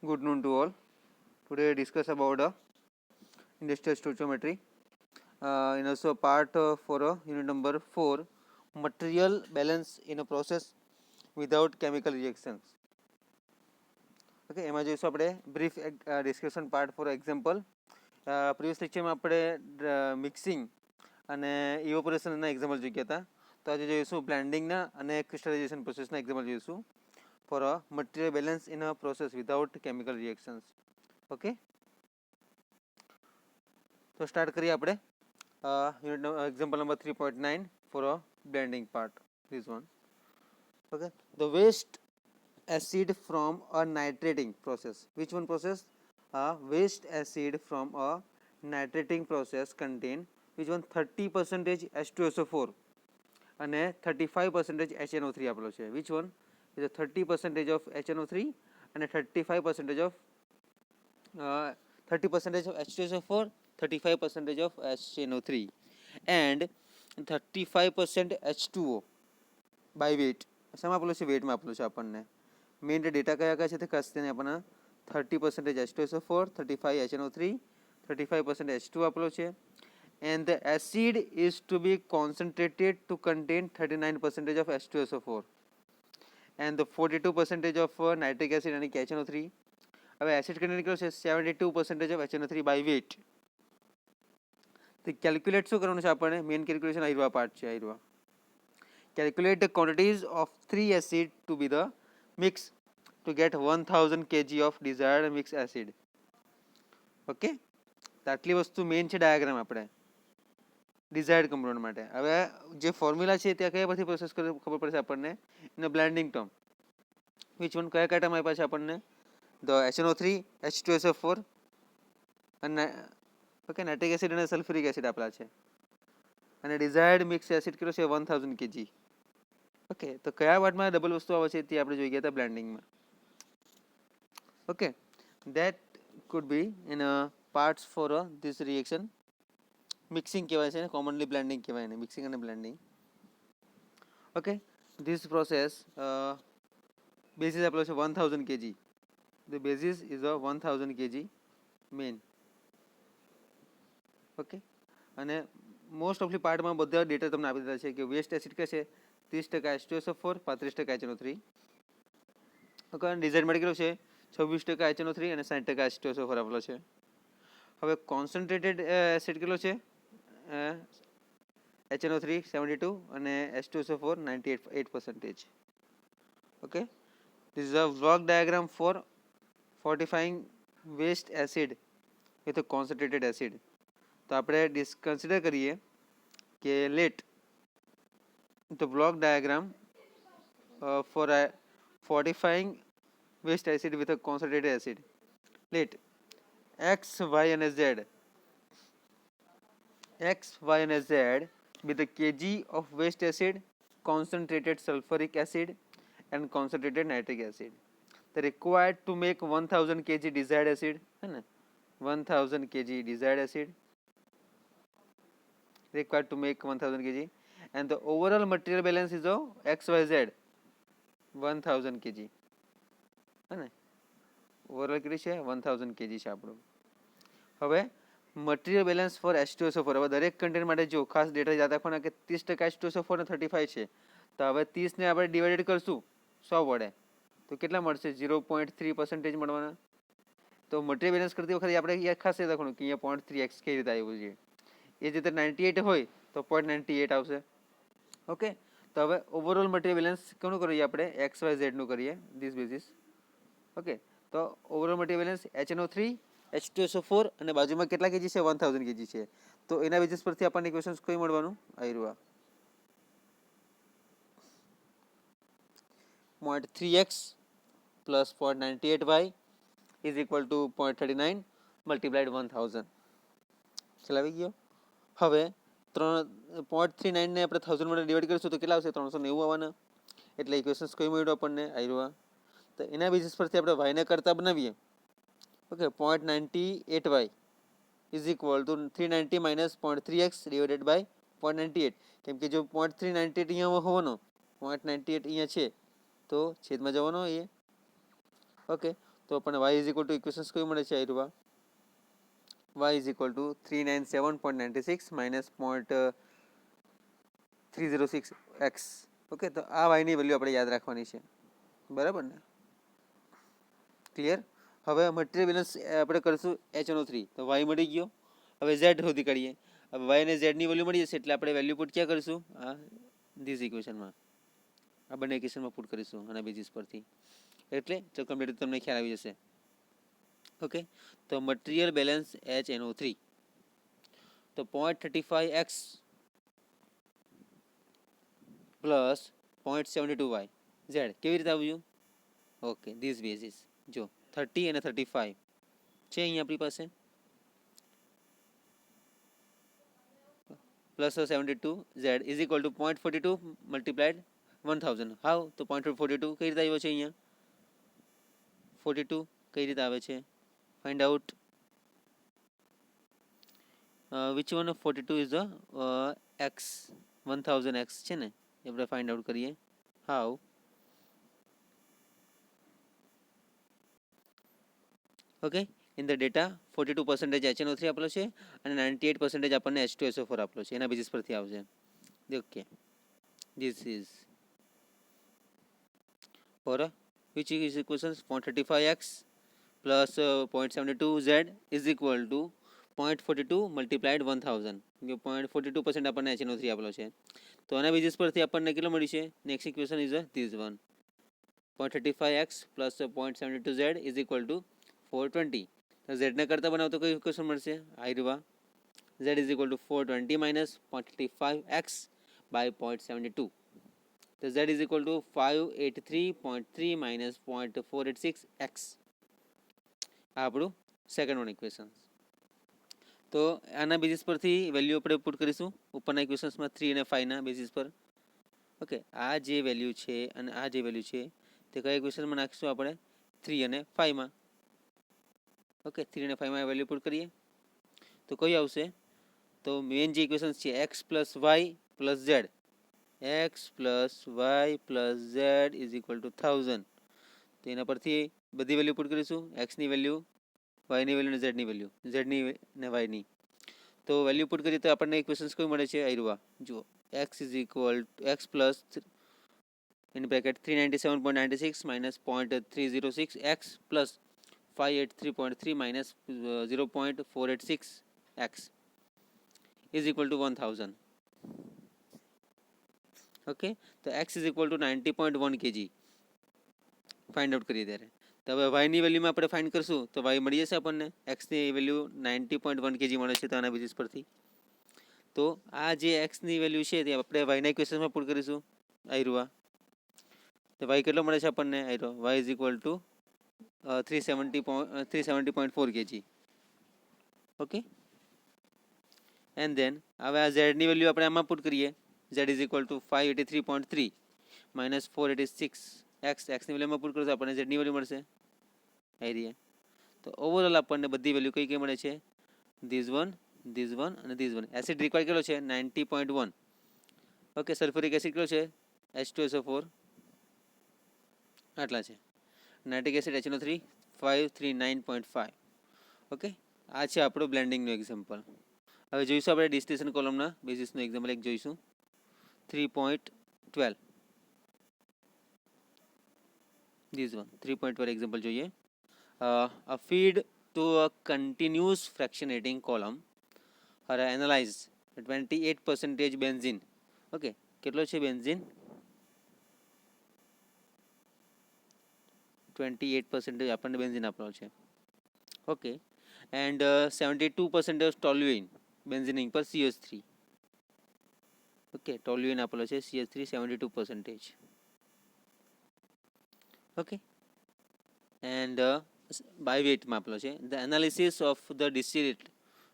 Good noon to all. Today we discuss about industrial stoichiometry. In also part for unit number 4, material balance in a process without chemical reactions. Okay, એમાં જોઈશું આપણે brief discussion part for example. Previous લેક્ચરમાં આપણે mixing અને ઇવોપરેશનના example જોઈ ગયા હતા. તો આજે જોઈશું બ્લેન્ડિંગના અને ક્રિસ્ટલાઇઝેશન પ્રોસેસના એક્ઝામ્પલ જોઈશું for a material balance in a process without chemical reactions. Okay, so start કરીએ આપણે unit example number 3.9 for a blending part. This one. Okay, the waste acid from a nitrating process. Which one process? Waste acid from a nitrating process contain which one 30% H2SO4 અને 35% HNO3 આપેલો છે. Which one? is a 30% of HNO3 and 35% of 30% of H2SO4, 35% of HNO3 and 35% H2O by weight. શેમાં આપેલું છે? વેટમાં આપેલું છે આપણને. Main data કયા કયા છે તે ખાસ તેને આપણને 30% H2SO4, 35 HNO3, 35% H2 આપેલો છે. And the acid is to be concentrated to contain 39% of H2SO4 and the 42% of nitric acid and HNO3. હવે એસિડ કન્ટેન્ટ કેટલો છે? 72% of HNO3 by weight. તો કેલ્ક્યુલેટ શું કરવાનું છે આપણે? મેઇન કેલ્ક્યુલેશન આયરવા પાર્ટ છે. આયરવા calculate the quantities of 3 acid to be the mix to get 1000 kg of desired mixed acid. Okay, તો આટલી વસ્તુ મેઇન છે ડાયાગ્રામ આપણે ડિઝાયર્ડ કમ્પાઉન્ડ માટે. હવે જે ફોર્મ્યુલા છે ત્યાં કયા પરથી પ્રોસેસ ખબર પડશે આપણને? એનો બ્લેન્ડિંગ ટર્મ. વિચ વન કયા કયા ટર્મ આપ્યા છે આપણને? ધ HNO3, H2SO4 અને ઓકે નાઇટ્રિક એસિડ અને સલ્ફ્યુરિક એસિડ આપેલા છે અને ડિઝાયર્ડ મિક્સ એસિડ કેટલો છે? 1000 kg. ઓકે, તો કયા વાર્ડમાં ડબલ વસ્તુ આવે છે તે આપણે જોઈ ગયા હતા બ્લેન્ડિંગમાં. Okay, that could be in parts for this reaction. Mixing કહેવાય છે, કોમનલી બ્લેન્ડિંગ કહેવાય ને, મિક્સિંગ અને blending. Okay, this process basis આપેલો છે 1000 kg. The basis is a 1000 kg main. Okay, અને મોસ્ટ ઓફલી પાર્ટમાં બધા ડેટા તમને આપી દીધા છે કે વેસ્ટ એસિડ કે છે 30% H2SO4, 35% HNO3. ઓકે, ડિઝાઇન માટે કેટલું છે? 26% HNO3 અને 60% H2SO4 આપેલો છે. હવે કોન્સન્ટ્રેટેડ એસિડ કેટલો છે? HNO3 72 અને H2SO4 98%. Okay, this is a block diagram for fortifying waste acid with a concentrated acid. તો આપણે કન્સિડર કરીએ કે late the block diagram for fortifying waste acid with a concentrated acid. Let X, Y and Z with a kg of waste acid, concentrated sulfuric acid and concentrated nitric acid. The required to make 1000 kg desired acid, 1000 kg desired acid required to make 1000 kg, and the overall material balance is of XYZ 1000 kg. Overall કેટલી છે? 1000 kg છે આપણું. હવે material balance four H2SO4. હવે દરેક content માટે જો ખાસ ડેટા યાદ રાખવાના કે 30% H2SO4 અને 35 છે. તો હવે 30 ને આપણે ડિવાઇડેડ કરશું 100 વડે તો કેટલા મળશે? 0.3% મળવાના. તો મટીરિયલ બેલેન્સ કરતી વખતે આપણે ખાસ યાદ રાખવાનું કે અહીંયા 0.3x કઈ રીતે આવ્યું છે. એ જ રીતે 98 હોય તો 0.98 આવશે. ઓકે, તો હવે ઓવરઓલ મટીરિયલ બેલેન્સ કોનું કરીએ આપણે? XYZ નું કરીએ ધીસ બેઝિસ. ઓકે, તો overall material balance HNO3, H2SO4 અને બાજુમાં કેટલા કેજી છે? 1000 કેજી છે. તો એના બેઝિસ પરથી આપણને ઇક્વેશન્સ કઈ મળવાનું? આયરવા 0.3x plus 0.98y is equal to 0.39 multiplied 1000. ખ્યાલ આવી ગયો? હવે 0.39 ને આપણે 1000 વડે ડિવાઈડ કરીશું તો કેટલા આવશે? 390 આવવાના. એટલે ઇક્વેશન્સ કઈ મળ્યું આપણને? આયરવા. તો એના બેઝિસ પરથી આપણે y ને કરતા બનાવીએ. Okay, 0.98y is equal to 390 minus 0.3x divided by 0.98. કેમ કે જો 0.398 અહીંયા હોવાનો, 0.98 અહીંયા છે તો છેદમાં જવાનો એ. ઓકે, તો આપણને y is equal two equations કયું મળે છે આ રૂવા y is equal two 397.96 minus 0.306 x. Okay, તો આ y ની વેલ્યુ આપણે યાદ રાખવાની છે, બરાબર ને? ક્લિયર? હવે મટીરિયલ બેલેન્સ આપણે કરીશું HNO3, તો y મળી ગયો. હવે z શોધી કાઢીએ. હવે y અને z ની વેલ્યુ મળી જશે એટલે આપણે વેલ્યુ પુટ ક્યાં કરીશું? આ ધીસ ઇક્વેશનમાં, આ બંને ઇક્વેશનમાં પુટ કરીશું આના બેઝિસ પરથી. એટલે તો કમ્પ્લીટ તમને ખ્યાલ આવી જશે. ઓકે, તો મટીરિયલ બેલેન્સ HNO3 તો 0.35x પ્લસ 0.72y z કેવી રીતે આવ્યું? ઓકે, ધીસ બેઝિસ જો 30 અને 35 છે અહીંયા આપણી પાસે, plus 72 z is equal two 0.42 multiplied 1000. How? તો 0.42 કઈ રીતે આવ્યો છે અહીંયા? 42 કઈ રીતે આવે છે? Find out which one of 42 is x 1000x છે ને, એ આપણે ફાઇન્ડ આઉટ કરીએ. How? Okay, in the data 42% HNO3 આપેલો છે અને 98% આપણને H2SO4 આપેલો છે, એના બેઝિસ પરથી આવશે. Okay, this is four which is equations 0.35x plus 0.72z is equal to 0.42 multiplied 1000. 0.42% આપણને HNO3 આપેલો છે, તો આના બેઝિસ પરથી આપણને કેટલો મળી છે? Next equation is this one, 0.35x plus 0.72z is equal to 420. તો z ને કરતા બનાવો તો કઈ ઇક્વેશન મળશે? આ રીવા z is equal to 420 minus 0.35x by 0.72. તો z is equal to 583.3 minus 0.486x. આ આપણું સેકન્ડ વન ઇક્વેશન. તો આના બેઝિસ પરથી વેલ્યુ આપણે પુટ કરીશું ઉપરના ઇક્વેશન્સમાં 3 અને 5 ના બેઝિસ પર. ઓકે, આ જે વેલ્યુ છે અને આ જે વેલ્યુ છે તે કયા ઇક્વેશનમાં નાખીશું આપણે? 3 અને 5 માં. ઓકે, 3 અને 5 માં વેલ્યુ પુટ કરીએ તો કયું આવશે? તો મેઇન જે ઇક્વેશન છે x plus Y plus Z, x plus Y plus Z is equal to 1000. તો એના પરથી બધી વેલ્યુ પુટ કરીશું, એક્સની વેલ્યુ, વાયની વેલ્યુ અને ઝેડની વેલ્યુ, ઝેડની ને વાયની. તો વેલ્યુ પુટ કરીએ તો આપણને ઇક્વેશન્સ કયું મળે છે? આયરુઆ જુઓ, x is equal x plus in bracket 397.96 minus 0.306 x plus 583.3 minus 0.486 x is equal to 1000. Okay, તો x is equal to 90.1 kg find out કરીએ ત્યારે. તો હવે y ની વેલ્યુમાં આપણે ફાઇન્ડ કરશું તો y મળી જશે આપણને, x ની વેલ્યુ 90.1 kg મળે છે તો આના બેઝિસ પરથી. તો આ જે x ની વેલ્યુ છે તે આપણે y ના ઇક્વેશનમાં પુટ કરીશું. આયરુઆ તો y કેટલો મળે છે આપણને? આયરો y is equal to 370.4 kg. Okay, and then હવે આ z ની વેલ્યુ આપણે આમાં પુટ કરીએ. z is equal to 583.3 minus 486 x, x ની વેલ્યુમાં પુટ કરીશું આપણને z ની વેલ્યુ મળશે. આયરીએ તો ઓવરઓલ આપણને બધી વેલ્યુ કઈ કઈ મળે છે? ધીસ વન અને ધીસ વન. એસિડ રિક્વાયર્ડ કેટલો છે? 90.1. ઓકે, સલ્ફ્યુરિક એસિડ કેટલો છે? H2SO4 આટલા છે. Nitric acid HNO3 539.5. ઓકે, આ છે આપણું બ્લેન્ડિંગનું એક્ઝામ્પલ. હવે જોઈશું આપણે ડિસ્ટિલેશન કોલમના બેઝિસનું એક્ઝામ્પલ એક જોઈશું, 3.12. ધીસ વન 3.12 એક્ઝામ્પલ જોઈએ. A feed to a continuous fractionating column are analyzed 28% benzene. Okay, કેટલો છે બેન્ઝીન? 28% આપણને બેન્ઝીન આપેલો છે. ઓકે, એન્ડ 72% ટોલ્યુઇન બેન્ઝીનિંગ પર CH3. ઓકે, ટોલ્યુઇન આપેલો છે CH3 72%. ઓકે, એન્ડ બાય વેઇટમાં આપેલો છે. The analysis of the distillate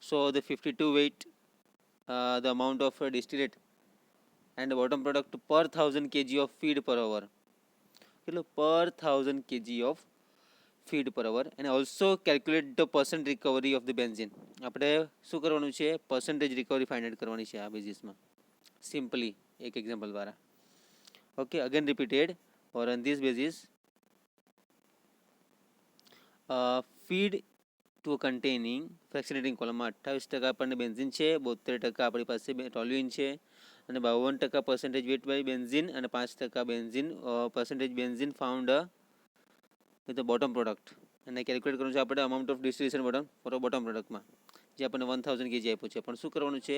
so the 52 weight, the amount of distillate and bottom product per 1000 kg of feed per hour. કેટલું? per 1000 kg of feed per hour, and also calculate the percent recovery of the benzene. આપણે શું કરવાનું છે? percentage recovery find out કરવાની છે આ બેઝિસમાં, simply એક એક્ઝામ્પલ દ્વારા. Okay, again repeated, or on this basis feed to containing fractionating કોલમમાં 28% આપણને બેન્ઝિન છે, 72% આપણી પાસે ટોલ્યુઇન છે, અને 52% પર્સન્ટેજ વેટ બાય બેન્ઝિન, અને 5% benzene percentage benzene found with bottom product. અને કેલ્ક્યુલેટ કરવાનું છે આપણે amount of distillation bottom for bottom પ્રોડક્ટમાં, જે આપણને 1000 kg આપ્યું છે. પણ શું કરવાનું છે,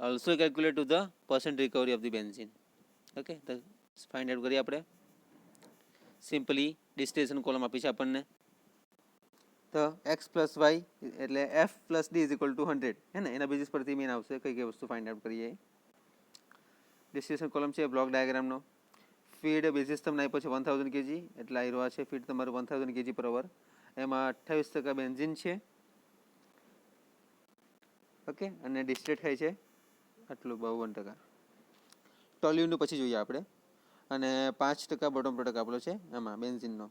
also calculate to the percent recovery of the benzene. Okay, તો ફાઇન્ડ આઉટ કરીએ આપણે. સિમ્પલી ડિસ્ટિલેશન કોલમ આપી છે આપણને, તો એક્સ પ્લસ વાય એટલે F plus D is equal two 100 હે ને, એના બેઝિસ પરથી મેન આવશે કઈ કઈ વસ્તુ ફાઇન્ડ આઉટ કરીએ. ડિસ્ટિલેશન કોલમ છે બ્લોક ડાયાગ્રામનો. ફીડ બેઝિસ તમને આપ્યો છે 1000 kg, એટલે આ રહ્યો છે ફીડ તમારું 1000 kg પર અવર. એમાં 28% બેન્ઝિન છે. ઓકે, અને ડિસ્ટિલેટ થાય છે આટલું 52%. ટોલ્યુઇનનું પછી જોઈએ આપણે. અને 5% બોટમ પ્રોડક્ટ આપેલો છે એમાં બેન્ઝિનનો.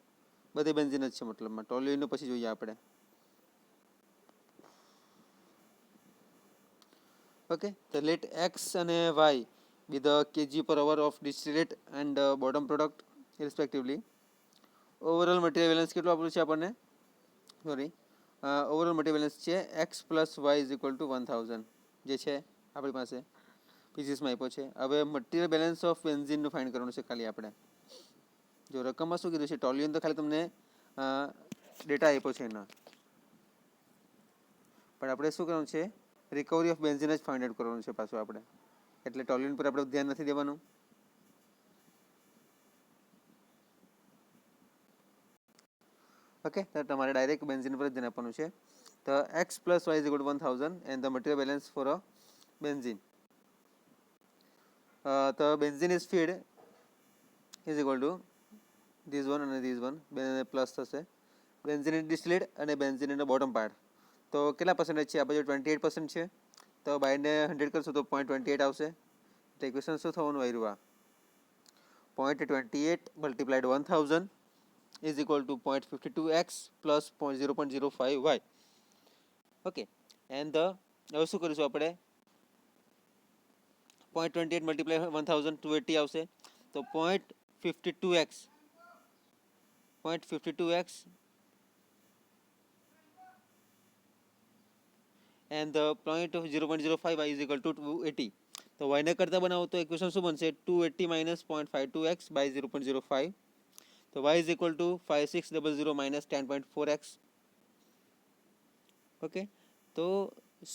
બધી બેન્ઝિન જ છે મતલબમાં. ટોલ્યુઇનનું પછી જોઈએ આપણે. ઓકે, તો લેટ એક્સ અને Y with the kg per hour of distillate and bottom product respectively. Overall material balance કેટલું આપેલું છે આપણને, સોરી, ઓવરઓલ મટીરિયલ બેલેન્સ છે X plus Y is equal to 1000 જે છે આપણી પાસે પીસીસમાં આપ્યો છે. હવે મટીરિયલ બેલેન્સ ઓફ બેન્ઝિનનું ફાઇન્ડ કરવાનું છે ખાલી આપણે. જો રકમમાં શું કીધું છે, ટોલ્યુઇન તો ખાલી તમને ડેટા આપ્યો છે એના, પણ આપણે શું કરવાનું છે, રિકવરી ઓફ બેન્ઝિન જ ફાઇન્ડ આઉટ કરવાનું છે પાછું આપણે. એટલે ટોલ્યુઇન પર આપણે ધ્યાન નથી દેવાનું. ઓકે, તો તમારે ડાયરેક્ટ બેન્ઝિન પર જ ધ્યાન આપવાનું છે. તો X plus Y is equal to 1000 and the material balance for a benzene. તો benzene is feed is equal to this one અને ધીસ વન પ્લસ થશે. બેન્ઝિન ઇન ડિસ્ટિલેટ અને બેન્ઝિન ઇન બોટમ પાર્ટ. તો કેટલા percentage છે, આ બાજુ 28% છે, તો બાયને 100 કરશું તો 0.28 આવશે. તો ઇક્વેશન શું થવાનું આવ્યું, આ 0.28 multiplied 1000 is equal to 0.52x plus 0.05y. Okay, and હવે શું કરીશું આપણે, 0.28 મલ્ટીપ્લાય 1000 280 આવશે. તો 0.52x and the point of 0.05y is equal to 280. તો y ને કરતા બનાવો તો ઇક્વેશન શું બનશે, 280 minus 0.52x by 0.05. તો y is equal to 5600 minus 10.4x. Okay, so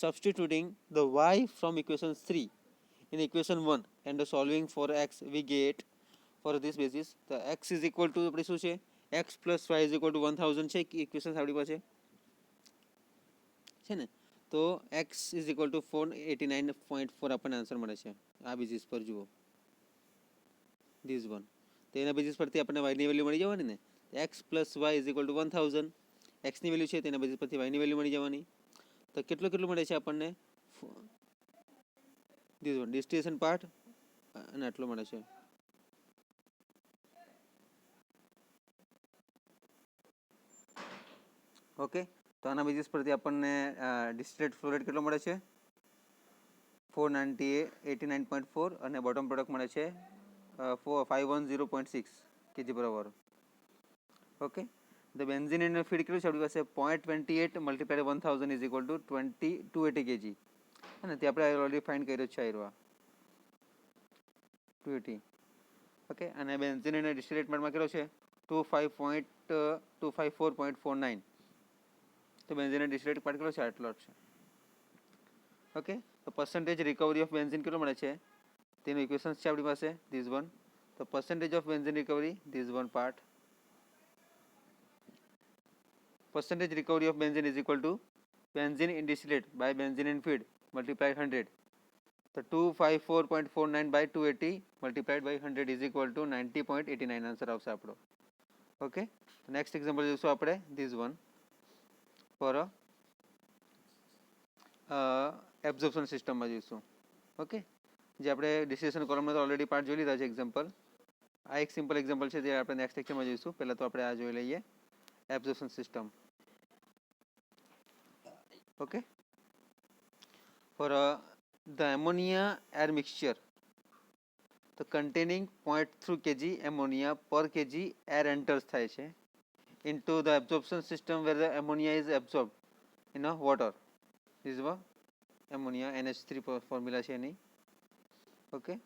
substituting the y from equation 3 in equation 1 and solving for x, we get for this basis the x is equal to આપણે શું છે, x plus y is equal to 1000 છે equation આપણી પાસે છે ને. તો x is equal to 489.4 આપણને આન્સર મળે છે આ બેઝિસ પર. જુઓ ધીસ વન, તો એના બેઝિસ પરથી આપણને y ની વેલ્યુ મળી જવાની ને. x plus y is equal to 1000, x ની વેલ્યુ છે તેના બેઝિસ પરથી y ની વેલ્યુ મળી જવાની. તો કેટલું મળે છે આપણને, ધીસ વન ડિસ્ટિલેશન પાર્ટ અને આટલું મળે છે. ઓકે, તો આના બેઝિસ પરથી આપણને ડિસ્ટિલેટ ફ્લો રેટ કેટલો મળે છે, 489.4, અને બોટમ પ્રોડક્ટ મળે છે 510.6 kg per hour. Okay, the benzene in feed કેટલું છે આપણી પાસે, 0.28 multiply 1000 is equal two 280 kg, અને તે આપણે ઓલરેડી ફાઇન્ડ કર્યો છે આયરવા 280. ઓકે, અને બેન્ઝીન અને ડિસ્ટિલેટ માં કેટલો છે, 254.49. તો બેન્ઝીન અને ડિસ્ટિલેટ પાર્ટ કેટલો છે, આટલો છે. ઓકે, તો પર્સન્ટેજ રિકવરી ઓફ બેન્ઝીન કેટલો મળે છે, તેનું ઇક્વેશન છે આપણી પાસે ધીસ વન. તો percentage of benzene recovery this one part, percentage recovery of benzene is equal to benzene in distillate by benzene in feed multiplied 100. So 254.49 by 280 multiplied by 100 is equal to 90.89 answer આવશે આપણો. Okay, next example જોઈશું આપણે this one four absorption સિસ્ટમમાં જોઈશું. Okay, જે આપણે distillation કોલમમાં તો ઓલરેડી પાર્ટ જોઈ લીધા છે એક્ઝામ્પલ. આ એક સિમ્પલ એક્ઝામ્પલ છે જે આપણે નેક્સ્ટ લેક્ચરમાં જોઈશું. પહેલાં તો આપણે આ જોઈ લઈએ absorption system. Okay, for the ammonia air mixture, the containing 0.3 kg ammonia per kg air enters થાય છે into the absorption system where the ammonia is absorbed in a water. This is what ammonia NH3 formula છે એની. Okay,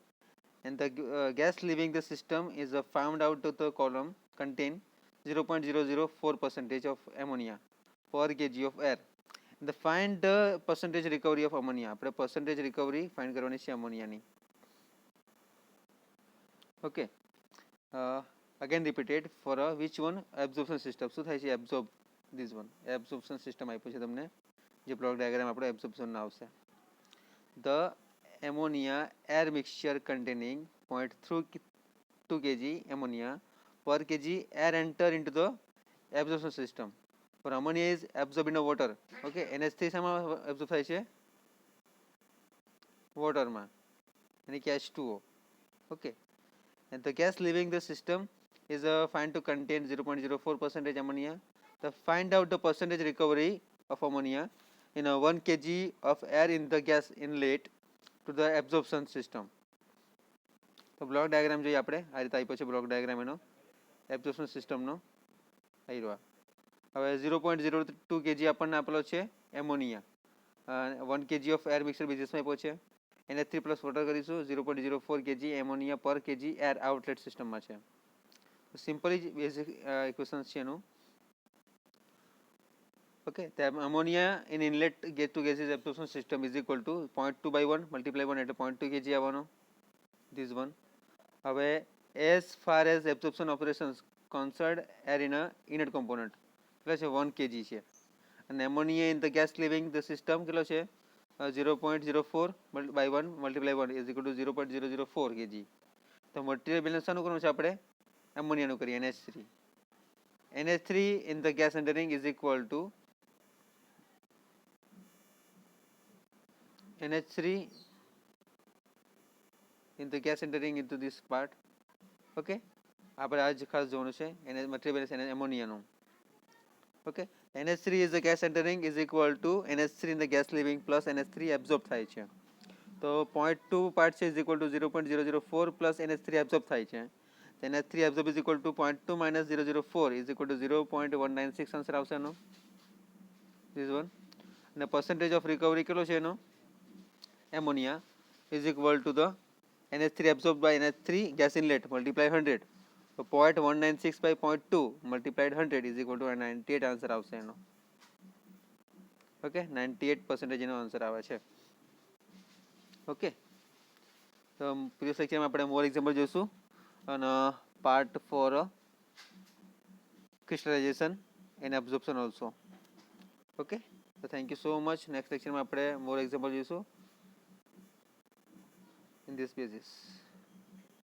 and the gas leaving the system is found out to the column contain 0.004% of ammonia per kg of air. The find the percentage recovery of ammonia. આપણે percentage recovery find કરવાની છે ammonia ની. Okay, again repeated for which one absorption system. શું થાય છે absorb this one absorption system આપ્યું છે તમને જે બ્લોક ડાયાગ્રામ આપણો absorption ના આવશે. The ammonia air mixture containing 0.2 kg ammonia per kg air enter into the absorption system. For ammonia is absorbed in the water. Okay, NH3 શામાં absorb થાય છે water માં yani કે H2O. Okay, and the gas leaving the system is found to contain 0.04% ammonia. The find out the percentage recovery of ammonia in a 1 kg of air in the gas inlet to the absorption system. તો block diagram જોઈએ આપણે આ રીતે આપ્યો છે block diagram એનો absorption સિસ્ટમનો આવ્યો. હવે 0.02 kg આપણને આપેલો છે ammonia 1 kg of air mixer બિઝનેસમાં આપ્યો છે એને 3 પ્લસ વોટર કરીશું 0.04 kg એમોનિયા પર kg એર આઉટલેટ સિસ્ટમમાં છે. સિમ્પલી બેઝિક ઇક્વેશન છે એનું. Okay, the ammonia in inlet get to gases absorption system is equal to 0.2 by 1 multiply 1 at 0.2 kg આવવાનો this one. હવે as far as absorption operations concerned air in a inert component કેટલો છે 1 kg છે અને ammonia in the gas leaving the system કેટલો છે 0.04 by 1 multiply 1 is equal to 0.004 kg. તો material balance શાનું કરવાનું છે આપણે એમોનિયાનું કરીએ NH3. NH3 in the gas entering is equal to NH3 in the gas entering into this part. Okay, આપણે આ જ ખાસ જોવાનું છે એને મટીરીયલ બેલેન્સ એને એમોનિયાનું. Okay, NH3 is the gas entering is equal to NH3 in the gas leaving plus NH3 absorb થાય છે. તો 0.2 પાર્ટ છે is equal to 0.004 plus NH3 absorb થાય છે. NH3 absorb is equal to 0.2 minus 004 is equal to 0.196 answer આવશે એનો this one. અને percentage of recovery કેટલો છે એનો ammonia is equal to the NH3 absorbed by NH3 gas inlet multiply 100. So 0.196 by 0.2 multiplied 100 is equal to 98 answer આવશે એનો. Okay 98% એનો answer આવે છે. ઓકે, તો પ્રીવિયસ લેક્ચરમાં આપણે મોર એક્ઝામ્પલ જોઈશું અને part 4 crystallization and absorption also. Okay, તો thank you so much. Next લેક્ચરમાં આપણે મોર એક્ઝામ્પલ જોઈશું in this basis.